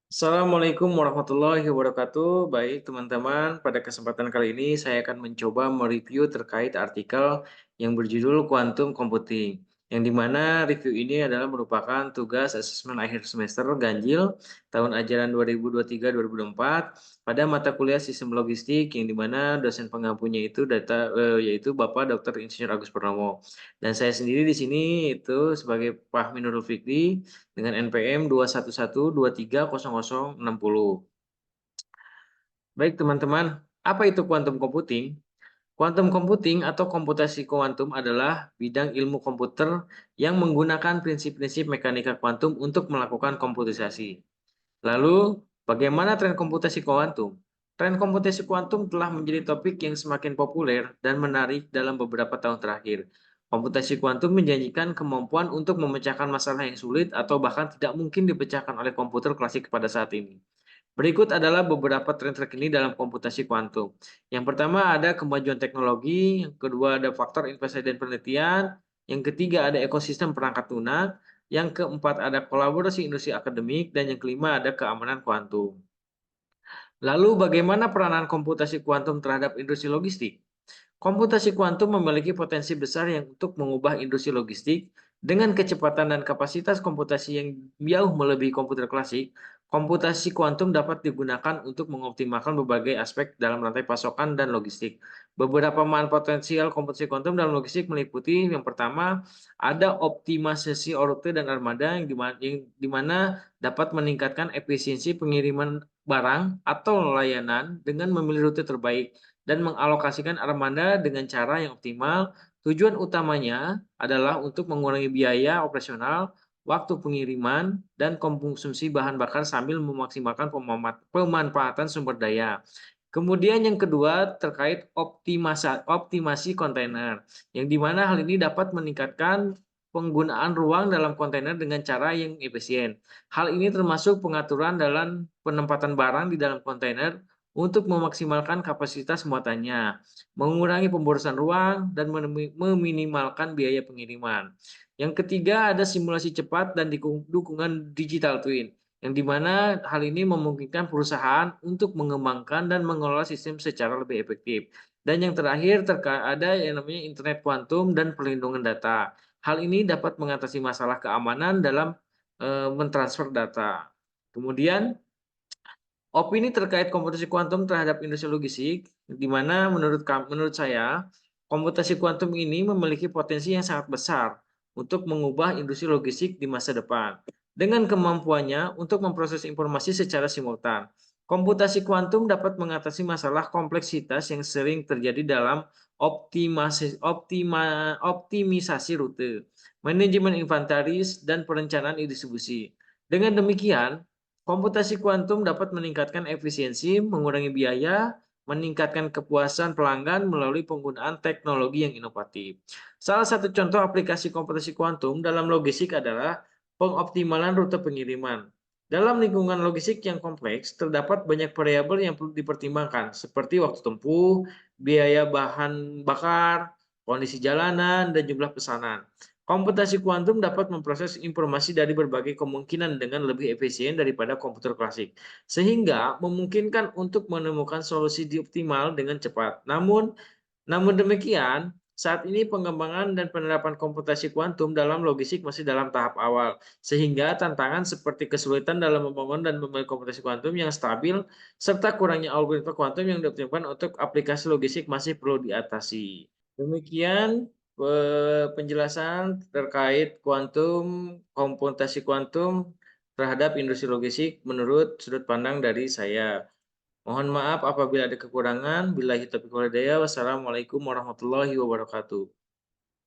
Assalamualaikum warahmatullahi wabarakatuh. Baik, teman-teman, pada kesempatan kali ini saya akan mencoba mereview terkait artikel yang berjudul Quantum Computing. Yang dimana review ini adalah merupakan tugas asesmen akhir semester ganjil tahun ajaran 2023-2024 pada mata kuliah Sistem Logistik yang dimana dosen pengampunya itu yaitu Bapak Dr. Insinyur Agus Purnomo. Dan saya sendiri di sini itu sebagai Fahmi Nurul Fikri dengan NPM 211230060. Baik teman-teman, apa itu quantum computing? Quantum computing atau komputasi kuantum adalah bidang ilmu komputer yang menggunakan prinsip-prinsip mekanika kuantum untuk melakukan komputisasi. Lalu, bagaimana tren komputasi kuantum? Tren komputasi kuantum telah menjadi topik yang semakin populer dan menarik dalam beberapa tahun terakhir. Komputasi kuantum menjanjikan kemampuan untuk memecahkan masalah yang sulit atau bahkan tidak mungkin dipecahkan oleh komputer klasik pada saat ini. Berikut adalah beberapa tren terkini dalam komputasi kuantum. Yang pertama ada kemajuan teknologi, yang kedua ada faktor investasi dan penelitian, yang ketiga ada ekosistem perangkat lunak, yang keempat ada kolaborasi industri akademik, dan yang kelima ada keamanan kuantum. Lalu bagaimana peranan komputasi kuantum terhadap industri logistik? Komputasi kuantum memiliki potensi besar yang untuk mengubah industri logistik dengan kecepatan dan kapasitas komputasi yang jauh melebihi komputer klasik. Komputasi kuantum dapat digunakan untuk mengoptimalkan berbagai aspek dalam rantai pasokan dan logistik. Beberapa manfaat potensial komputasi kuantum dalam logistik meliputi yang pertama ada optimalisasi rute dan armada yang dimana dapat meningkatkan efisiensi pengiriman barang atau layanan dengan memilih rute terbaik dan mengalokasikan armada dengan cara yang optimal. Tujuan utamanya adalah untuk mengurangi biaya operasional, waktu pengiriman, dan konsumsi bahan bakar sambil memaksimalkan pemanfaatan sumber daya. Kemudian yang kedua terkait optimasi kontainer, yang dimana hal ini dapat meningkatkan penggunaan ruang dalam kontainer dengan cara yang efisien. Hal ini termasuk pengaturan dalam penempatan barang di dalam kontainer untuk memaksimalkan kapasitas muatannya, mengurangi pemborosan ruang, dan meminimalkan biaya pengiriman. Yang ketiga ada simulasi cepat dan dukungan digital twin, yang dimana hal ini memungkinkan perusahaan untuk mengembangkan dan mengelola sistem secara lebih efektif. Dan yang terakhir ada yang namanya internet kuantum dan perlindungan data. Hal ini dapat mengatasi masalah keamanan dalam mentransfer data. Kemudian opini terkait komputasi kuantum terhadap industri logistik, di mana menurut saya, komputasi kuantum ini memiliki potensi yang sangat besar untuk mengubah industri logistik di masa depan. Dengan kemampuannya untuk memproses informasi secara simultan, komputasi kuantum dapat mengatasi masalah kompleksitas yang sering terjadi dalam optimisasi rute, manajemen inventaris, dan perencanaan distribusi. Dengan demikian, komputasi kuantum dapat meningkatkan efisiensi, mengurangi biaya, meningkatkan kepuasan pelanggan melalui penggunaan teknologi yang inovatif. Salah satu contoh aplikasi komputasi kuantum dalam logistik adalah pengoptimalan rute pengiriman. Dalam lingkungan logistik yang kompleks, terdapat banyak variabel yang perlu dipertimbangkan, seperti waktu tempuh, biaya bahan bakar, kondisi jalanan, dan jumlah pesanan. Komputasi kuantum dapat memproses informasi dari berbagai kemungkinan dengan lebih efisien daripada komputer klasik, sehingga memungkinkan untuk menemukan solusi optimal dengan cepat. Namun demikian, saat ini pengembangan dan penerapan komputasi kuantum dalam logistik masih dalam tahap awal, sehingga tantangan seperti kesulitan dalam membangun dan memiliki komputasi kuantum yang stabil, serta kurangnya algoritma kuantum yang dioptimalkan untuk aplikasi logistik masih perlu diatasi. Demikian penjelasan terkait komputasi kuantum terhadap industri logistik menurut sudut pandang dari saya. Mohon maaf apabila ada kekurangan. Billahi taufiq wal hidayah. Wassalamualaikum warahmatullahi wabarakatuh.